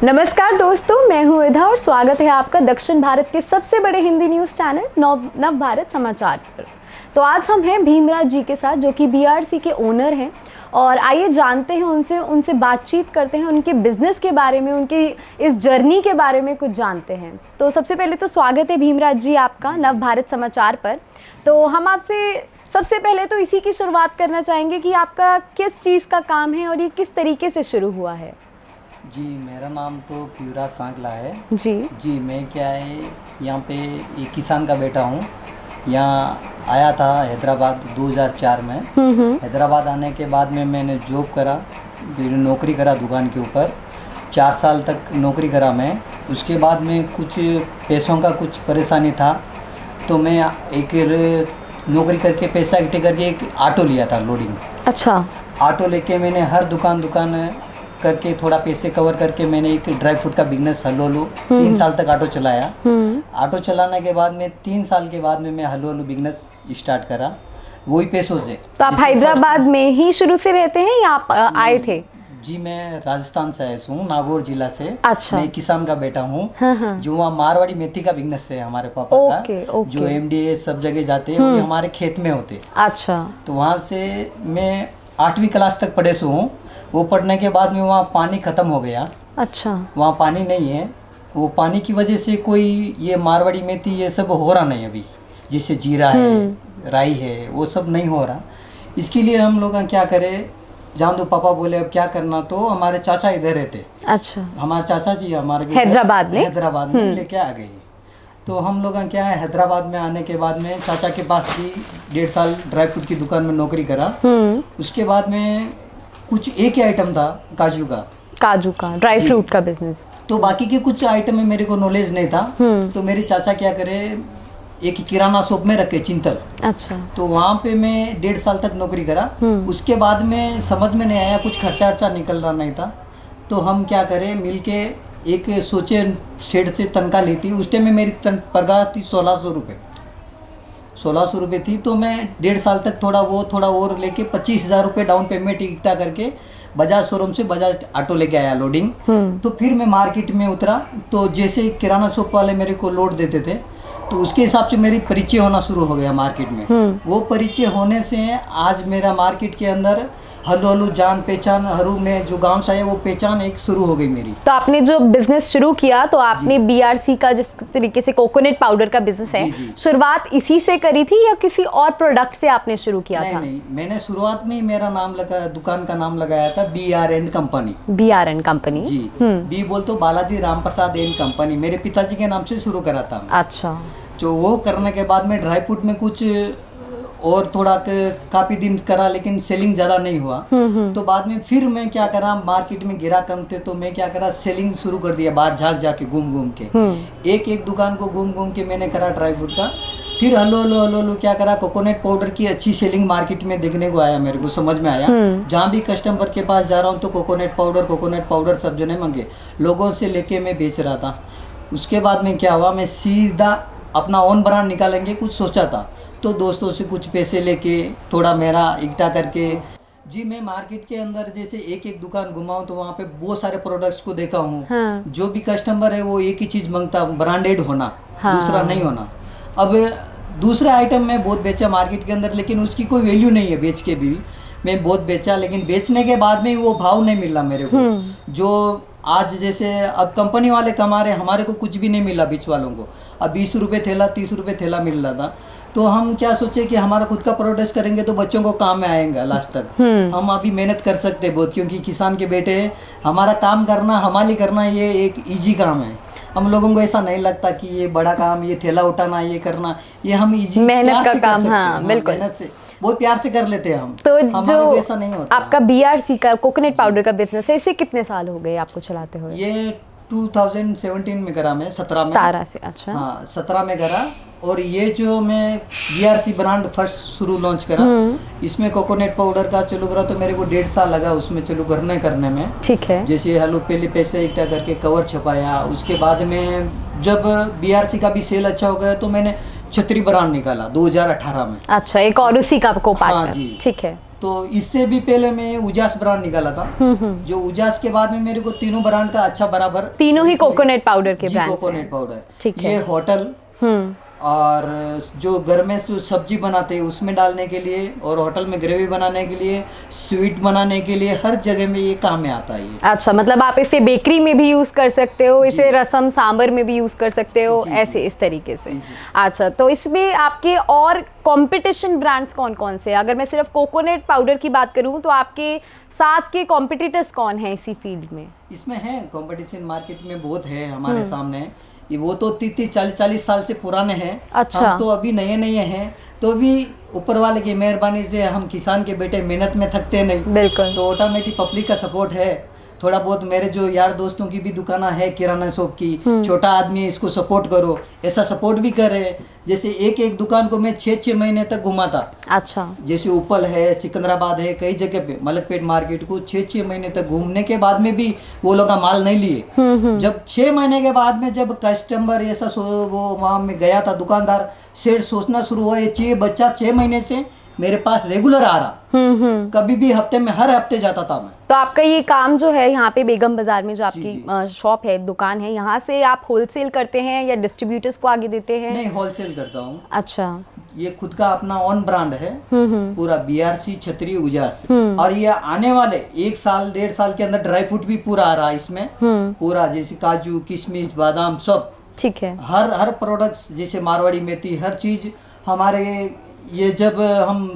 नमस्कार दोस्तों, मैं हूँ विधा और स्वागत है आपका दक्षिण भारत के सबसे बड़े हिंदी न्यूज़ चैनल नव भारत समाचार पर। तो आज हम हैं भीमराज जी के साथ, जो कि बीआरसी के ओनर हैं, और आइए जानते हैं उनसे बातचीत करते हैं, उनके बिजनेस के बारे में, उनकी इस जर्नी के बारे में कुछ जानते हैं। तो सबसे पहले तो स्वागत है भीमराज जी आपका नव भारत समाचार पर। तो हम आपसे सबसे पहले तो इसी की शुरुआत करना चाहेंगे कि आपका किस चीज़ का काम है और ये किस तरीके से शुरू हुआ है। जी, मेरा नाम तो पीयूराज सांकला है। जी, मैं क्या है, यहाँ पे एक किसान का बेटा हूँ। यहाँ आया था हैदराबाद 2004 में। हैदराबाद आने के बाद में मैंने जॉब करा, फिर नौकरी करा दुकान के ऊपर। 4 साल तक नौकरी करा मैं। उसके बाद में कुछ पैसों का कुछ परेशानी था, तो मैं एक नौकरी करके पैसा इकट्ठे करके एक ऑटो लिया था, लोडिंग। अच्छा। ऑटो लेके मैंने हर दुकान करके थोड़ा पैसे कवर करके मैंने एक ड्राई फ्रूट का बिजनेस हलो 3 साल तक ऑटो चलाया। ऑटो चलाने के बाद में 3 साल के बाद में मैं हलो बिजनेस स्टार्ट करा, वही पैसों से। तो आप हैदराबाद में ही शुरू से रहते हैं या आप आए थे? जी, मैं राजस्थान से आया हूँ, नागौर जिला से। अच्छा। मैं किसान का बेटा हूँ। जो वहाँ मारवाड़ी मेथी का बिजनेस है हमारे पापा का। जो MDA सब जगह जाते हैं वो हमारे खेत में होते। अच्छा। तो वहाँ से मैं 8वीं क्लास तक पढ़े हूँ। वो पढ़ने के बाद में वहाँ पानी ख़त्म हो गया। अच्छा। वहाँ पानी नहीं है। वो पानी की वजह से कोई ये मारवाड़ी मेथी ये सब हो रहा नहीं अभी, जैसे जीरा है, राई है, वो सब नहीं हो रहा। इसके लिए हम लोग क्या करें, जान दो पापा बोले अब क्या करना। तो हमारे चाचा इधर रहते। अच्छा। हमारे चाचा जी हमारे हैदराबाद में लेके आ गए। तो हम लोग क्या है, हैदराबाद में आने के बाद में चाचा के पास भी 1.5 साल ड्राई फ्रूट की दुकान में नौकरी करा। उसके बाद में कुछ एक ही आइटम था, काजू का ड्राई फ्रूट का बिजनेस। तो बाकी के कुछ आइटम में मेरे को नॉलेज नहीं था। तो मेरे चाचा क्या करे, एक किराना शॉप में रखे चिंतल। अच्छा। तो वहाँ पे मैं 1.5 साल तक नौकरी करा। उसके बाद में समझ में नहीं आया, कुछ खर्चा अर्चा निकल रहा नहीं था। तो हम क्या करें, मिलके एक सोचे शेड से तनख्वाह ली थी। उस टाइम में मेरी पगार थी 1600 रुपये थी। तो मैं 1.5 साल तक थोड़ा और लेके 25,000 रुपये डाउन पेमेंट इकट्ठा करके बजाज शोरूम से बजाज ऑटो लेके आया लोडिंग। तो फिर मैं मार्केट में उतरा। तो जैसे किराना शॉप वाले मेरे को लोड देते थे, तो उसके हिसाब से मेरी परिचय होना शुरू हो गया मार्केट में। वो परिचय होने से आज मेरा मार्केट के अंदर हल्लू जान पहचान हरू में जो गांव से है वो पहचान एक शुरू हो गई मेरी। तो आपने जो बिजनेस शुरू किया, तो आपने BRC का जिस तरीके से कोकोनट पाउडर का बिजनेस है, शुरुआत इसी से करी थी या किसी और प्रोडक्ट से आपने शुरू किया था? नहीं, मैंने शुरुआत में मेरा नाम लगा, दुकान का नाम लगाया था BR&N कंपनी। जी। बी बोल तो बालाजी राम प्रसाद एंड कंपनी, मेरे पिताजी के नाम से शुरू करा था। अच्छा। जो वो करने के बाद में ड्राई फ्रूट में कुछ और थोड़ा काफी दिन करा, लेकिन सेलिंग ज्यादा नहीं हुआ। तो बाद में फिर मैं क्या करा, मार्केट में गिरा कम थे, तो मैं क्या करा, सेलिंग शुरू कर दिया बाहर जाके घूम के। एक दुकान को घूम के मैंने करा ड्राई फ्रूट का। फिर हलो क्या करा, कोकोनट पाउडर की अच्छी सेलिंग मार्केट में देखने को आया, मेरे को समझ में आया। जहाँ भी कस्टमर के पास जा रहा हूँ तो कोकोनट पाउडर सब जने मांगे, लोगों से लेके मैं बेच रहा था। उसके बाद में क्या हुआ, मैं सीधा अपना ओन ब्रांड निकालेंगे कुछ सोचा था। तो दोस्तों से कुछ पैसे लेके थोड़ा मेरा इकट्ठा करके जी मैं मार्केट के अंदर जैसे एक दुकान घुमाऊं तो वहाँ पे बहुत सारे प्रोडक्ट्स को देखा हूँ। हाँ। जो भी कस्टमर है वो एक ही चीज़ मांगता, ब्रांडेड होना। हाँ। दूसरा नहीं होना। अब दूसरा आइटम मैं बहुत बेचा मार्केट के अंदर, लेकिन उसकी कोई वैल्यू नहीं है। बेच के भी मैं बहुत बेचा, लेकिन बेचने के बाद में वो भाव नहीं मिला मेरे को। जो आज जैसे अब कंपनी वाले कमा रहे, हमारे को कुछ भी नहीं मिला बीच वालों को। अब 20 रुपये थैला 30 रुपये थैला मिल रहा था। तो हम क्या सोचे कि हमारा खुद का प्रोडक्ट करेंगे तो बच्चों को काम में आएगा लास्ट तक। हम अभी मेहनत कर सकते बहुत, क्योंकि किसान के बेटे हैं। हमारा काम करना, हमारी करना, ये एक इजी काम है। हम लोगों को ऐसा नहीं लगता कि ये बड़ा काम, ये थैला उठाना, ये करना, ये हम इजी मेहनत का काम। हाँ, बिल्कुल मेहनत से बहुत प्यार से कर लेते हैं हम। तो जो ऐसा नहीं होता। आपका BRC का कोकोनट पाउडर का बिजनेस है, इसे कितने साल हो गए आपको चलाते हुए? ये 2017 में करा मैं, 17 से। अच्छा। हाँ, 17 में करा। और ये जो मैं BRC ब्रांड फर्स्ट शुरू लॉन्च करा, इसमें कोकोनट पाउडर का चालू करा तो मेरे को 1.5 साल लगा उसमें चालू करने में। ठीक है। जैसे हलो पहले पैसे इकट्ठा करके कवर छपाया। उसके बाद में जब BRC का भी सेल अच्छा हो गया तो मैंने छतरी ब्रांड निकाला 2018 में। अच्छा, एक और उसी का को पार्टनर। हाँ जी। ठीक है। तो इससे भी पहले मैं उजास ब्रांड निकाला था, जो उजास के बाद में मेरे को तीनों ब्रांड का अच्छा बराबर, तीनों ही कोकोनट पाउडर के जी ब्रांड कोकोनट पाउडर, ठीक है। ये होटल और जो घर में जो सब्जी बनाते हैं उसमें डालने के लिए, और होटल में ग्रेवी बनाने के लिए, स्वीट बनाने के लिए, हर जगह में ये काम में आता है ये। अच्छा, मतलब आप इसे बेकरी में भी यूज कर सकते हो, इसे रसम सांबर में भी यूज कर सकते हो, ऐसे इस तरीके से। अच्छा, तो इसमें आपके और कंपटीशन ब्रांड्स कौन कौन से? अगर मैं सिर्फ कोकोनट पाउडर की बात करूं तो आपके साथ के कॉम्पिटिटर्स कौन हैं इसी फील्ड में? इसमें है कंपटीशन, मार्केट में बहुत है हमारे सामने। ये वो तो 30-40 साल से पुराने हैं। अच्छा। हम तो अभी नए नए हैं, तो भी ऊपर वाले की मेहरबानी से हम किसान के बेटे मेहनत में थकते नहीं। बिल्कुल। तो ऑटोमेटिक पब्लिक का सपोर्ट है। थोड़ा बहुत मेरे जो यार दोस्तों की भी दुकाना है किराना शॉप की, छोटा आदमी है, इसको सपोर्ट करो, ऐसा सपोर्ट भी कर रहे हैं। जैसे एक एक दुकान को मैं 6-6 महीने तक घुमाता। अच्छा। जैसे उपल है, सिकंदराबाद है, कई जगह पे मलकपेट मार्केट को 6-6 महीने तक घूमने के बाद में भी वो लोग माल नहीं लिए। जब 6 महीने के बाद में जब कस्टमर ऐसा वो वहाँ में गया था, दुकानदार शेर सोचना शुरू हुआ, ये बच्चा 6 महीने से मेरे पास रेगुलर आ रहा। कभी भी हफ्ते में, हर हफ्ते जाता था मैं। तो आपका ये काम जो है यहाँ पे बेगम बाजार में जो आपकी शॉप है, दुकान है, यहाँ से आप होलसेल करते हैं या डिस्ट्रीब्यूटर्स को आगे देते हैं? नहीं, होलसेल करता हूँ। अच्छा। ये खुद का अपना ऑन ब्रांड है पूरा, BRC छतरी उजास। और ये आने वाले 1 साल 1.5 साल के अंदर ड्राई फ्रूट भी पूरा आ रहा है इसमें, पूरा जैसे काजू, किशमिश, बादाम सब। ठीक है। हर प्रोडक्ट्स जैसे मारवाड़ी मेथी, हर चीज हमारे ये जब हम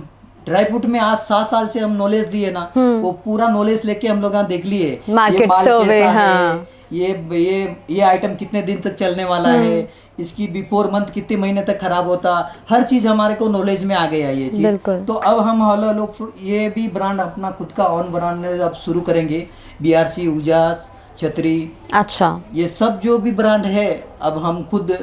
ड्राई फ्रूट में आज 7 साल से हम नॉलेज दिए ना, वो पूरा नॉलेज लेके हम लोग यहाँ देख लिए मार्केट सर्वे। हाँ। ये आइटम कितने दिन तक चलने वाला है, इसकी बिफोर मंथ कितने महीने तक खराब होता, हर चीज हमारे को नॉलेज में आ गया ये चीज। तो अब हम लोग ये भी ब्रांड अपना खुद का ऑन ब्रांड अब शुरू करेंगे, BRC उजास छतरी। अच्छा। ये सब जो भी ब्रांड है अब हम खुद,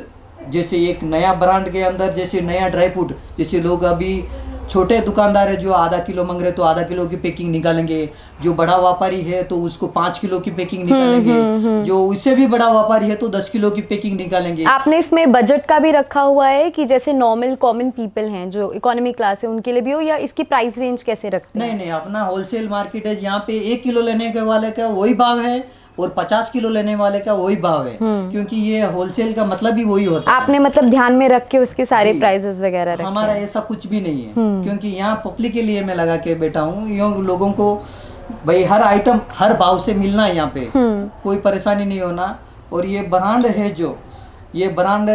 जैसे एक नया ब्रांड के अंदर जैसे नया ड्राई फ्रूट, जैसे लोग अभी छोटे दुकानदार है जो आधा किलो मांग रहे तो आधा किलो की पैकिंग निकालेंगे, जो बड़ा व्यापारी है तो उसको 5 किलो की पैकिंग निकालेंगे, जो उससे भी बड़ा व्यापारी है तो 10 किलो की पैकिंग निकालेंगे। आपने इसमें बजट का भी रखा हुआ है कि जैसे नॉर्मल कॉमन पीपल हैं जो इकोनॉमी क्लास है उनके लिए भी हो, या इसकी प्राइस रेंज कैसे रखते हैं? नहीं, अपना होलसेल मार्केट है, यहाँ पे 1 किलो लेने के वाले का वही भाव है और 50 किलो लेने वाले का वही भाव है, क्योंकि ये होलसेल का मतलब ही वही होता है। आपने मतलब ध्यान में रख के उसके सारे प्राइसेस वगैरह रखे? हमारा ऐसा कुछ भी नहीं है, क्योंकि यहाँ पब्लिक के लिए मैं लगा के बैठा हूँ। लोगों को भाई हर आइटम हर भाव से मिलना है, यहाँ पे कोई परेशानी नहीं होना। और ये ब्रांड है, जो ये ब्रांड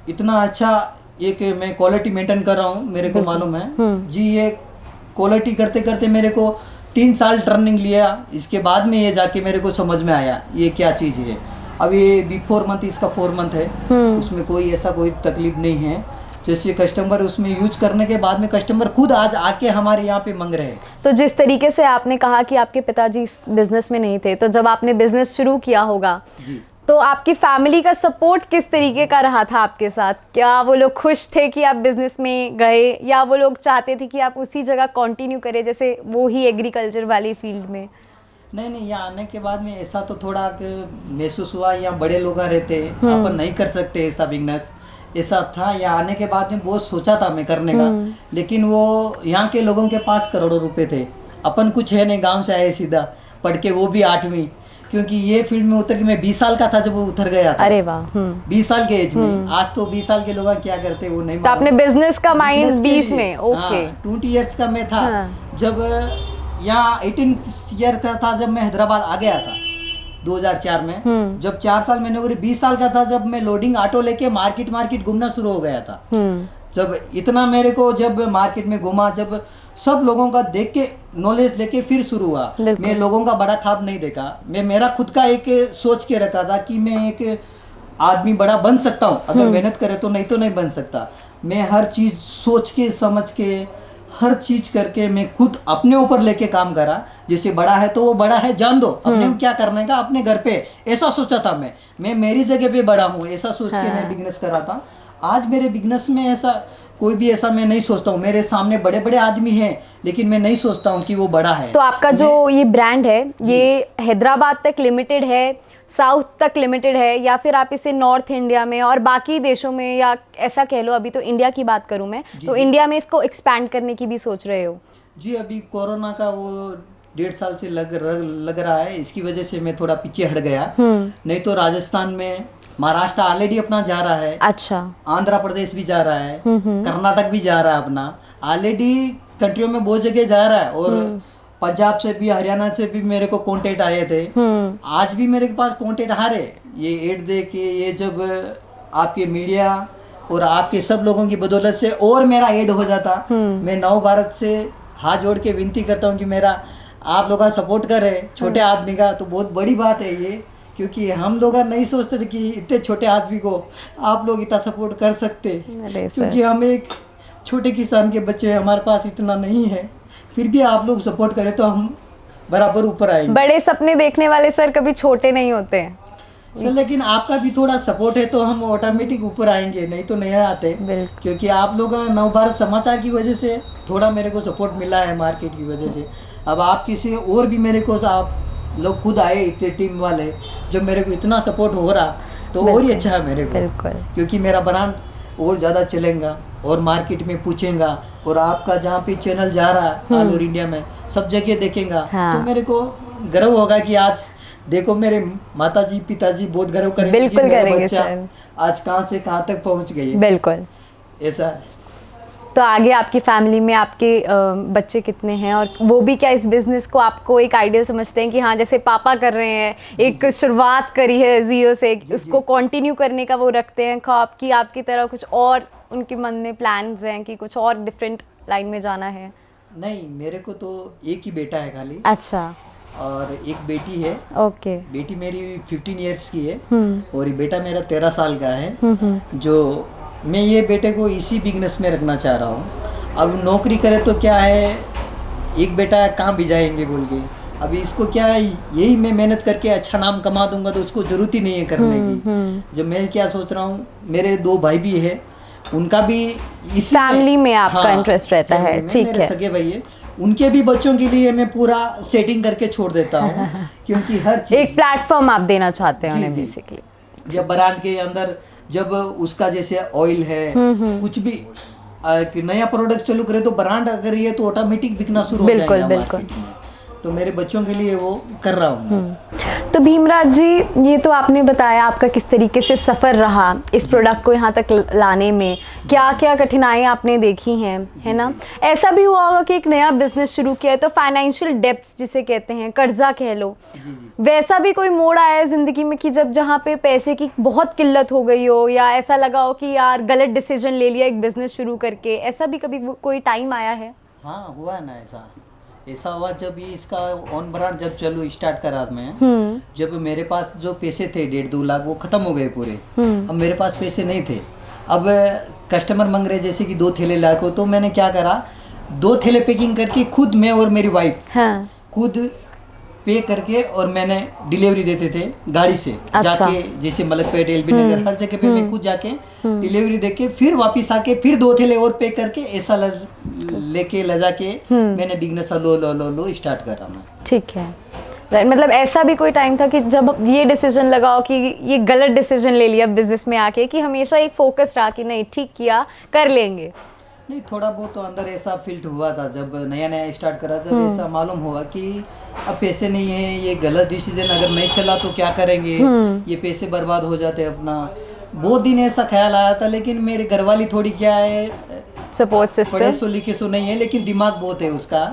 इतना अच्छा, एक मैं क्वालिटी मेंटेन कर रहा हूँ, मेरे को मालूम है जी। ये क्वालिटी करते करते मेरे को 3 साल ट्रेनिंग लिया, इसके बाद में ये जाके मेरे को समझ में आया ये क्या चीज़ है। अब ये बिफोर मंथ इसका 4 मंथ है, उसमें कोई ऐसा कोई तकलीफ नहीं है। जैसे कस्टमर उसमें यूज करने के बाद में कस्टमर खुद आज आके हमारे यहाँ पे मांग रहे हैं। तो जिस तरीके से आपने कहा कि आपके पिताजी इस बिजनेस में नहीं थे, तो जब आपने बिजनेस शुरू किया होगा जी, तो आपकी फैमिली का सपोर्ट किस तरीके का रहा था आपके साथ? क्या वो लोग खुश थे कि आप बिजनेस में गए, या वो लोग चाहते थे कि आप उसी जगह कंटिन्यू करें जैसे वो ही एग्रीकल्चर वाली फील्ड में? नहीं, यहाँ आने के बाद में ऐसा तो थोड़ा महसूस हुआ, यहाँ बड़े लोग रहते हैं, अपन नहीं कर सकते ऐसा बिजनेस, ऐसा था। यहाँ आने के बाद में बहुत सोचा था मैं करने का, लेकिन वो यहाँ के लोगों के पास करोड़ों रुपए थे, अपन कुछ है नहीं, गाँव से आए सीधा पढ़ के, वो भी 8वीं, क्योंकि ये फील्ड में उतर के मैं 20 साल का था जब वो उतर गया था। अरे वाह। 20 साल के एज में। आज तो 20 साल के लोग क्या करते वो नहीं। तो आपने बिजनेस का माइंड 20 में? ओके। 20 इयर्स का मैं था जब यहाँ 18 ईयर का था जब मैं हैदराबाद आ गया था 2004 में। जब 4 साल मैंने नौकरी, 20 साल का था जब मैं लोडिंग ऑटो लेके मार्केट घूमना शुरू हो गया था। जब इतना मेरे को, जब मार्केट में घुमा, जब सब लोगों का देख के नॉलेज लेके फिर शुरू हुआ। मैं लोगों का बड़ा ख्वाब नहीं देखा, मैं मेरा खुद का एक सोच के रखा था कि मैं एक आदमी बड़ा बन सकता हूँ अगर मेहनत करे तो, नहीं तो नहीं बन सकता। मैं हर चीज सोच के समझ के हर चीज करके मैं खुद अपने ऊपर लेके काम करा। जैसे बड़ा है तो वो बड़ा है, जान दो, अपने को क्या करने का, अपने घर पे, ऐसा सोचा था मैं मेरी जगह पे बड़ा हूँ, ऐसा सोच के मैं बिजनेस करा था। आज मेरे बिजनेस में ऐसा कोई भी ऐसा मैं नहीं सोचता हूँ। मेरे सामने बड़े बड़े आदमी हैं, लेकिन मैं नहीं सोचता हूँ कि वो बड़ा है। तो आपका जो ये ब्रांड है, ये हैदराबाद तक लिमिटेड है, साउथ तक लिमिटेड है, या फिर आप इसे नॉर्थ इंडिया में और बाकी देशों में, या ऐसा कह लो, अभी तो इंडिया की बात करूँ मैं, तो इंडिया में इसको एक्सपैंड करने की भी सोच रहे हो? जी अभी कोरोना का वो 1.5 साल से लग रहा है, इसकी वजह से मैं थोड़ा पीछे हट गया। नहीं तो राजस्थान में, महाराष्ट्र ऑलरेडी अपना जा रहा है, अच्छा, आंध्र प्रदेश भी जा रहा है, कर्नाटक भी जा रहा है, अपना ऑलरेडी कंट्रियों में बहुत जगह जा रहा है। और पंजाब से भी, हरियाणा से भी मेरे को कॉन्टेक्ट आए थे। आज भी मेरे पास कॉन्टेक्ट आ रहे, ये एड दे के, ये जब आपके मीडिया और आपके सब लोगों की बदौलत से और मेरा एड हो जाता। मैं नव भारत से हाथ जोड़ के विनती करता हूँ कि मेरा आप लोग सपोर्ट कर रहे, छोटे आदमी का तो बहुत बड़ी बात है ये, क्योंकि हम लोग नहीं सोचते थे कि इतने छोटे आदमी को आप लोग इतना सपोर्ट कर सकते, क्योंकि हम एक छोटे किसान के बच्चे, हमारे पास इतना नहीं है, फिर भी आप लोग सपोर्ट करें तो हम बराबर ऊपर आएंगे। बड़े सपने देखने वाले सर कभी छोटे नहीं होते हैं सर, लेकिन आपका भी थोड़ा सपोर्ट है तो हम ऑटोमेटिक ऊपर आएंगे, नहीं तो नहीं आते। क्योंकि आप लोग नवभारत समाचार की वजह से थोड़ा मेरे को सपोर्ट मिला है, मार्केट की वजह से। अब आप किसी और भी मेरे को, आप लोग खुद आए इतने टीम वाले, जब मेरे को इतना सपोर्ट हो रहा तो और ही अच्छा है मेरे को, क्योंकि मेरा ब्रांड और ज़्यादा चलेगा और मार्केट में पूछेगा, और आपका जहाँ पे चैनल जा रहा है ऑल ओवर इंडिया में सब जगह देखेगा। हाँ। तो मेरे को गर्व होगा कि आज देखो मेरे माताजी पिताजी बहुत गर्व करेंगे, बिल्कुल करेंगे सर, आज कहाँ से कहाँ तक पहुँच गई। बिल्कुल ऐसा है। तो आगे आपकी फैमिली में आपके बच्चे कितने हैं, और वो भी क्या इस बिज़नेस को आपको एक आइडियल समझते हैं कि हाँ जैसे पापा कर रहे हैं, एक शुरुआत करी है ज़ीरो से, उसको कंटिन्यू करने का वो रखते हैं ख्वाब की, आपकी तरह कुछ और उनके मन में प्लान्स हैं कि कुछ और डिफरेंट लाइन में जाना है? नहीं, मेरे को तो एक ही बेटा है खाली। अच्छा। और एक बेटी है। ओके। बेटी मेरी 15 इयर्स की है और ये बेटा मेरा 13 साल का है। जो मैं ये बेटे को इसी बिजनेस में रखना चाह रहा हूँ। अब नौकरी करे तो क्या है, एक बेटा कहाँ भी जाएंगे बोल के, अभी इसको क्या है, यही मैं मेहनत करके अच्छा नाम कमा दूंगा तो उसको ज़रूरत ही नहीं है करने की। जब मैं क्या सोच रहा हूँ, मेरे 2 भाई भी है, उनका भी इसी फैमिली में आपका इंटरेस्ट रहता है। ठीक है, मेरे सगे भाई है, उनके भी बच्चों के लिए मैं पूरा सेटिंग करके छोड़ देता हूँ क्योंकि हर चीज एक प्लेटफॉर्म आप देना चाहते हैं उन्हें बेसिकली। जब ब्रांड के अंदर जब उसका जैसे ऑयल है, कुछ भी कि नया प्रोडक्ट चालू करे तो ब्रांड अगर ये तो ऑटोमेटिक बिकना शुरू हो जाएगा मार्केट में। तो मेरे बच्चों के लिए वो कर रहा हूँ। तो भीमराज जी, ये तो आपने बताया आपका किस तरीके से सफ़र रहा इस प्रोडक्ट को यहाँ तक लाने में, क्या क्या कठिनाइयाँ आपने देखी हैं, है ना। ऐसा भी हुआ होगा कि एक नया बिजनेस शुरू किया है तो फाइनेंशियल डेप्थ जिसे कहते हैं, कर्जा कह लो, वैसा भी कोई मोड़ आया है ज़िंदगी में कि जब जहाँ पे पैसे की बहुत किल्लत हो गई हो, या ऐसा लगा हो कि यार गलत डिसीजन ले लिया एक बिजनेस शुरू करके, ऐसा भी कभी कोई टाइम आया है? हाँ, हुआ है ना ऐसा हुआ जब ये इसका ऑन ब्रांड जब चलो स्टार्ट करा मैं, जब मेरे पास जो पैसे थे 1.5-2 लाख वो खत्म हो गए पूरे। अब मेरे पास पैसे नहीं थे, अब कस्टमर मांग रहे जैसे कि 2 थैले ला को, तो मैंने क्या करा, 2 थैले पैकिंग करके खुद मैं और मेरी वाइफ खुद पे करके और मैंने डिलीवरी देते थे गाड़ी से। अच्छा। जाके जैसे मलकपेट, एलबी नगर, हर जगह पे मैं खुद जाके डिलीवरी देके फिर वापस आके फिर 2 थैले और पे करके ऐसा लेके ले जाके मैंने बिजनेस लो स्टार्ट करा मैं। ठीक है, राइट। मतलब ऐसा भी कोई टाइम था कि जब ये डिसीजन लगाओ कि ये गलत डिसीजन ले लिया बिजनेस में आके, कि हमेशा एक फोकस रहा कि नहीं ठीक किया, कर लेंगे? नहीं, थोड़ा बहुत तो अंदर ऐसा फील हुआ था जब नया स्टार्ट करा, जब ऐसा मालूम हुआ कि अब पैसे नहीं है, ये गलत डिसीजन अगर नहीं चला तो क्या करेंगे, ये पैसे बर्बाद हो जाते अपना। बहुत दिन ऐसा ख्याल आया था, लेकिन मेरे घर वाली थोड़ी क्या है, सपोर्ट सिस्टम, पढ़े सो लिखे सो नहीं है लेकिन दिमाग बहुत है उसका।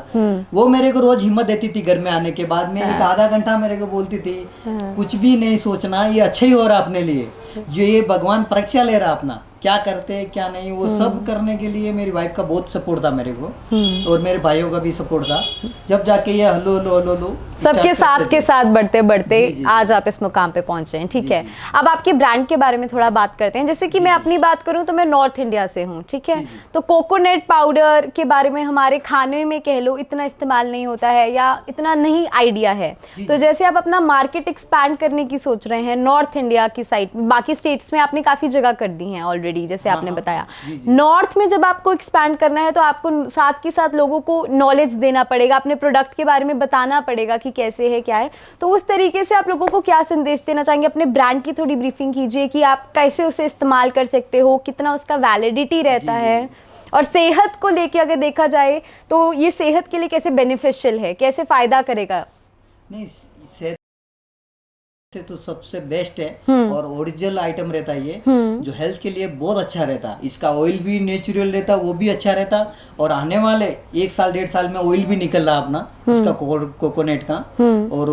वो मेरे को रोज हिम्मत देती थी घर में आने के बाद में। एक आधा घंटा मेरे को बोलती थी कुछ भी नहीं सोचना, ये अच्छा ही हो रहा अपने लिए, जो ये भगवान परीक्षा ले रहा अपना, क्या करते क्या नहीं, वो सब करने के लिए मेरी वाइफ का बहुत सपोर्ट था मेरे को, और मेरे भाइयों का भी सपोर्ट था। जब जाके ये हलो सबके साथ के साथ बढ़ते बढ़ते आज आप इस मुकाम पे पहुंचे हैं। ठीक है, अब आपके ब्रांड के बारे में थोड़ा बात करते हैं। जैसे कि मैं अपनी बात करूं तो मैं नॉर्थ इंडिया से हूं, ठीक है, तो कोकोनट पाउडर के बारे में हमारे खाने में कह लो इतना इस्तेमाल नहीं होता है या इतना नहीं आइडिया है। तो जैसे आप अपना मार्केट एक्सपैंड करने की सोच रहे हैं नॉर्थ इंडिया की साइड, बाकी स्टेट्स में आपने काफ़ी जगह कर दी हैं ऑलरेडी, जैसे आपने बताया। नॉर्थ में जब आपको एक्सपैंड करना है तो आपको साथ के साथ लोगों को नॉलेज देना पड़ेगा, अपने प्रोडक्ट के बारे में बताना पड़ेगा कि कैसे है क्या है। तो उस तरीके से आप लोगों को क्या संदेश देना चाहेंगे? अपने ब्रांड की थोड़ी ब्रीफिंग कीजिए कि आप कैसे उसे इस्तेमाल कर सकते हो, कितना उसका वैलिडिटी रहता है। और सेहत को लेके अगर देखा जाए तो ये सेहत के लिए कैसे बेनिफिशियल है, कैसे फायदा करेगा? नहीं, सेहत से तो सबसे बेस्ट है और ओरिजिनल आइटम रहता है ये, जो हेल्थ के लिए बहुत अच्छा रहता है। इसका ऑयल भी नेचुरल रहता, वो भी अच्छा रहता, और आने वाले 1 साल 1.5 साल में ऑयल भी निकल रहा अपना इसका कोकोनट का। और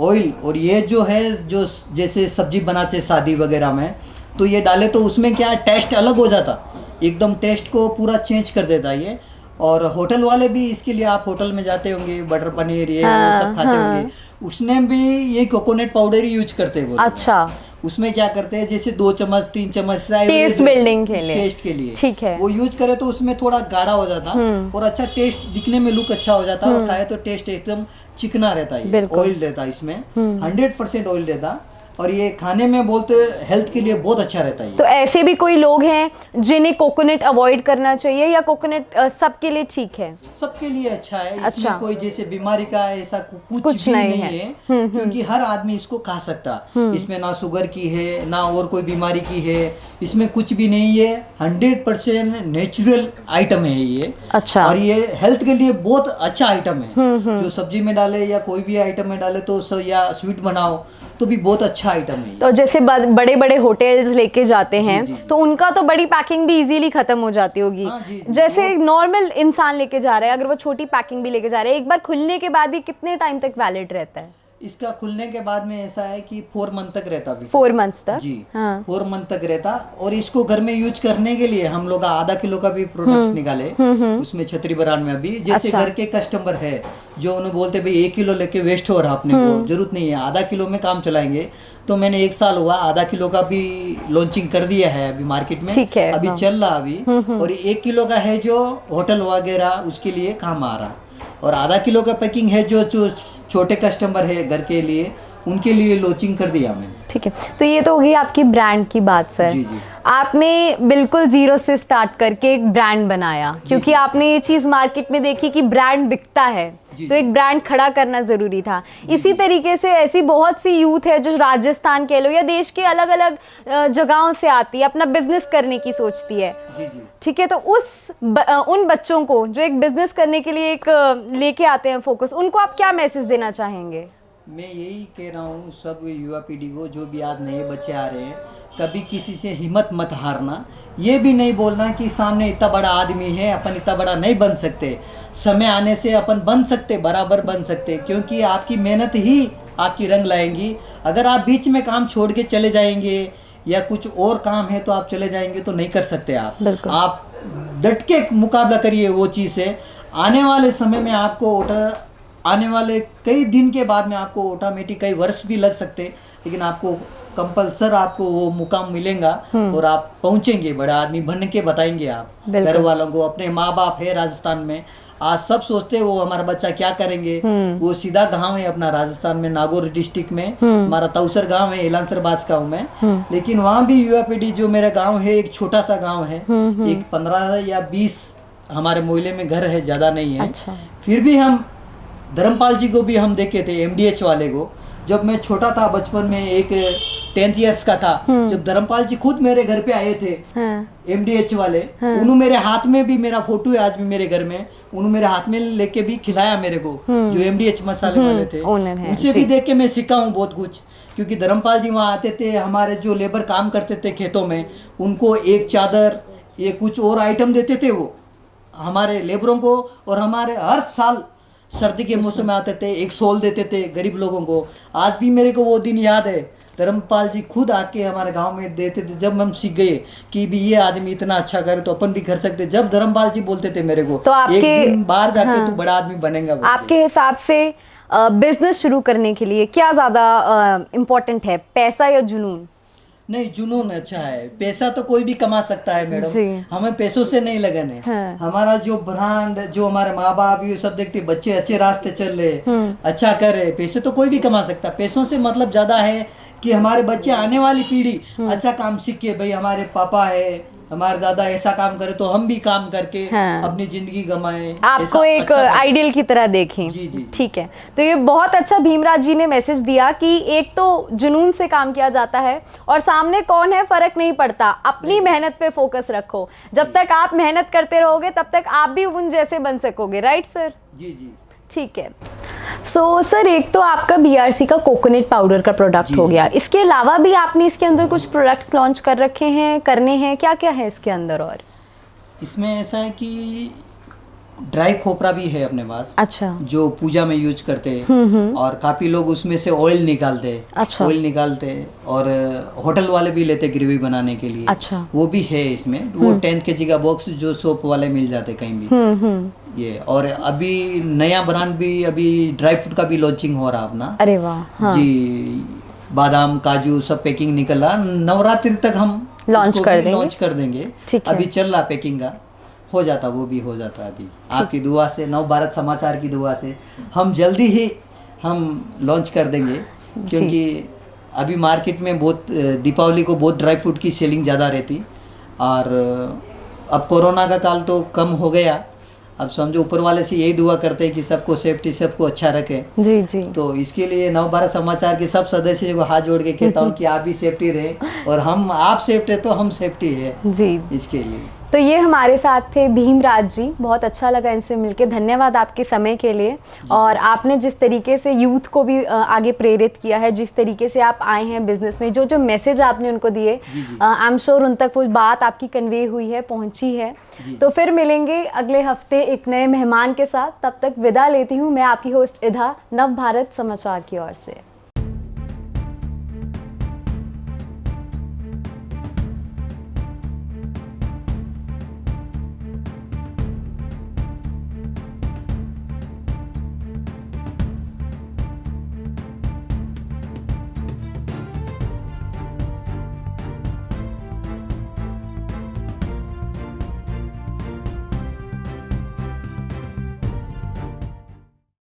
ऑयल और ये जो है, जो जैसे सब्जी बनाते शादी वगैरह में, तो ये डाले तो उसमें क्या टेस्ट अलग हो जाता, एकदम टेस्ट को पूरा चेंज कर देता ये। और होटल वाले भी इसके लिए, आप होटल में जाते होंगे, बटर पनीर ये वो सब खाते होंगे, उसमें भी ये कोकोनट पाउडर ही यूज करते हैं। अच्छा, उसमें क्या करते हैं, जैसे 2 चम्मच 3 चम्मच टेस्ट बिल्डिंग के लिए, टेस्ट के लिए, ठीक है, वो यूज करे तो उसमें थोड़ा गाढ़ा हो जाता और अच्छा टेस्ट, दिखने में लुक अच्छा हो जाता, और खाए तो टेस्ट एकदम चिकना रहता है। ऑयल रहता है इसमें, 100% ऑयल रहता, और ये खाने में बोलते हेल्थ के लिए बहुत अच्छा रहता है। तो ऐसे भी कोई लोग हैं जिन्हें कोकोनट अवॉइड करना चाहिए, या कोकोनट सबके लिए ठीक है? सबके लिए अच्छा है। अच्छा, इसमें कोई जैसे बीमारी का ऐसा कुछ भी नहीं है, क्योंकि हर आदमी इसको खा सकता। इसमें ना शुगर की है, ना और कोई बीमारी की है, इसमें कुछ भी नहीं है। 100% नेचुरल आइटम है ये। अच्छा, और ये हेल्थ के लिए बहुत अच्छा आइटम है। जो सब्जी में डाले या कोई भी आइटम में डाले तो या स्वीट बनाओ तो भी बहुत अच्छा आइटम है। तो जैसे बड़े बड़े होटल्स लेके जाते हैं तो उनका तो बड़ी पैकिंग भी इजीली खत्म हो जाती होगी। जैसे नॉर्मल इंसान लेके जा रहा है, अगर वो छोटी पैकिंग भी लेके जा रहा है, एक बार खुलने के बाद ही कितने टाइम तक वैलिड रहता है? इसका खुलने के बाद में ऐसा है कि 4 मंथ तक रहता। 4 मंथ्स तक? जी, 4 मंथ तक रहता। और इसको घर में यूज करने के लिए हम लोग आधा किलो का भी प्रोडक्ट्स निकाले उसमें छतरी ब्रांड में अभी। जैसे अच्छा, घर के कस्टमर है जो उन्हें बोलते भाई 1 किलो लेके वेस्ट हो रहा, अपने को जरूरत नहीं है, आधा किलो में काम चलाएंगे, तो मैंने 1 साल हुआ आधा किलो का भी लॉन्चिंग कर दिया है अभी मार्केट में। ठीक है, अभी चल रहा अभी। और 1 किलो का है जो होटल वगैरह उसके लिए काम आ रहा, और आधा किलो का पैकिंग है जो छोटे कस्टमर है घर के लिए, उनके लिए लॉन्चिंग कर दिया मैंने। ठीक है, तो ये तो होगी आपकी ब्रांड की बात सर। जी जी। आपने बिल्कुल जीरो से स्टार्ट करके एक ब्रांड बनाया, क्योंकि आपने ये चीज़ मार्केट में देखी कि ब्रांड बिकता है, तो एक ब्रांड खड़ा करना ज़रूरी था। इसी तरीके से ऐसी बहुत सी यूथ है जो राजस्थान के लो या देश के अलग अलग जगहों से आती है, अपना बिजनेस करने की सोचती है। ठीक है, तो उन बच्चों को जो एक बिजनेस करने के लिए एक लेके आते हैं फोकस, उनको आप क्या मैसेज देना चाहेंगे? मैं यही कह रहा हूँ सब युवा पीढ़ी को, जो भी आज नए बच्चे आ रहे हैं, कभी किसी से हिम्मत मत हारना। ये भी नहीं बोलना कि सामने इतना बड़ा आदमी है, अपन इतना बड़ा नहीं बन सकते। समय आने से अपन बन सकते, बराबर बन सकते, क्योंकि आपकी मेहनत ही आपकी रंग लाएंगी। अगर आप बीच में काम छोड़ के चले जाएंगे या कुछ और काम है तो आप चले जाएंगे तो नहीं कर सकते। आप डट के मुकाबला करिए वो चीज़ से। आने वाले समय में आपको आने वाले कई दिन के बाद में आपको ऑटोमेटिक कई वर्ष भी लग सकते, लेकिन आपको कंपल्सर आपको वो मुकाम मिलेगा और आप पहुंचेंगे, बड़ा आदमी बन के बताएंगे आप घर वालों को। अपने माँ बाप है राजस्थान में, आज सब सोचते हैं वो हमारा बच्चा क्या करेंगे। वो सीधा गांव है अपना राजस्थान में, नागौर डिस्ट्रिक्ट में हमारा तौसर गांव है, एलांसर बास गांव में। लेकिन वहाँ भी युवा पीढ़ी, जो मेरा गाँव है एक छोटा सा गाँव है, एक 15 या 20 हमारे मोहल्ले में घर है, ज़्यादा नहीं है। अच्छा। फिर भी हम धर्मपाल जी को भी हम देखे थे, MDH वाले को। जब मैं छोटा था बचपन में, एक 10th ईयर्स का था, जब धर्मपाल जी खुद मेरे घर पे आए थे, MDH वाले, उन्होंने मेरे हाथ में भी, मेरा फोटो है आज भी मेरे घर में, उन्होंने मेरे हाथ में लेके भी खिलाया मेरे को, जो MDH मसाले वाले थे। उनसे भी देख के मैं सीखा हूँ बहुत कुछ, क्योंकि धर्मपाल जी वहाँ आते थे, हमारे जो लेबर काम करते थे खेतों में, उनको एक चादर, ये कुछ और आइटम देते थे वो हमारे लेबरों को। और हमारे हर साल सर्दी के मौसम में आते थे, एक शॉल देते थे गरीब लोगों को। आज भी मेरे को वो दिन याद है, धर्मपाल जी खुद आके हमारे गांव में देते थे। जब हम सीख गए कि भी ये आदमी इतना अच्छा करे तो अपन भी कर सकते, जब धर्मपाल जी बोलते थे मेरे को, तो एक दिन बाहर जाके तू बड़ा आदमी बनेगा। आपके हिसाब से बिजनेस शुरू करने के लिए क्या ज्यादा इम्पोर्टेंट है, पैसा या जुनून? नहीं, जुनून अच्छा है। पैसा तो कोई भी कमा सकता है मैडम, हमें पैसों से नहीं लगन है। हमारा जो ब्रांड, जो हमारे माँ बाप ये सब देखते, बच्चे अच्छे रास्ते चल रहे, अच्छा कर रहे, पैसे तो कोई भी कमा सकता। पैसों से मतलब ज्यादा है कि हमारे बच्चे, आने वाली पीढ़ी अच्छा काम सीख के, भाई हमारे पापा है हमारे दादा ऐसा काम करे तो हम भी काम करके हाँ। अपनी जिंदगी गमाएं, आपको ऐसा एक अच्छा आइडियल की तरह देखें। जी, जी। ठीक है, तो ये बहुत अच्छा भीमराज जी ने मैसेज दिया कि एक तो जुनून से काम किया जाता है और सामने कौन है फर्क नहीं पड़ता, अपनी मेहनत पे फोकस रखो। जब तक आप मेहनत करते रहोगे तब तक आप भी उन जैसे बन सकोगे। Right sir? जी जी। ठीक है। सो सर, एक तो आपका BRC का कोकोनट पाउडर का प्रोडक्ट हो गया, इसके अलावा भी आपने इसके अंदर कुछ प्रोडक्ट्स लॉन्च कर रखे हैं, करने हैं, क्या क्या है इसके अंदर? और इसमें ऐसा है कि ड्राई खोपरा भी है अपने पास, अच्छा, जो पूजा में यूज करते हैं और काफी लोग उसमें से ऑयल निकालते हैं। अच्छा। ऑयल निकालते हैं और होटल वाले भी लेते ग्रेवी बनाने के लिए। अच्छा। वो भी है इसमें। वो 10 kg का बॉक्स जो सोप वाले मिल जाते कहीं भी। ये और अभी नया ब्रांड भी अभी ड्राई फ्रूट का भी लॉन्चिंग हो रहा अपना। अरे वाह। हाँ। जी, बादाम काजू सब पैकिंग निकला, नवरात्रि तक हम लॉन्च कर देंगे। ठीक है। अभी चल रहा पैकिंग का, हो जाता, वो भी हो जाता अभी आपकी दुआ से, नव भारत समाचार की दुआ से हम जल्दी ही हम लॉन्च कर देंगे। क्योंकि अभी मार्केट में बहुत दीपावली को बहुत ड्राई फ्रूट की सेलिंग ज़्यादा रहती और अब कोरोना का काल तो कम हो गया। अब समझो ऊपर वाले से यही दुआ करते हैं कि सबको सेफ्टी, सबको अच्छा रखे। जी जी। तो इसके लिए नव भारत समाचार के सब सदस्यों को हाथ जोड़ के कहता हूँ कि आप भी सेफ्टी रहे और हम, आप सेफ्टी है तो हम सेफ्टी है जी। इसके लिए। तो ये हमारे साथ थे भीमराज जी, बहुत अच्छा लगा इनसे मिलके। धन्यवाद आपके समय के लिए। और आपने जिस तरीके से यूथ को भी आगे प्रेरित किया है, जिस तरीके से आप आए हैं बिजनेस में, जो जो मैसेज आपने उनको दिए, आई एम श्योर उन तक वो बात आपकी कन्वे हुई है, पहुंची है। तो फिर मिलेंगे अगले हफ्ते एक नए मेहमान के साथ। तब तक विदा लेती हूँ मैं, आपकी होस्ट इधा, नव भारत समाचार की ओर से।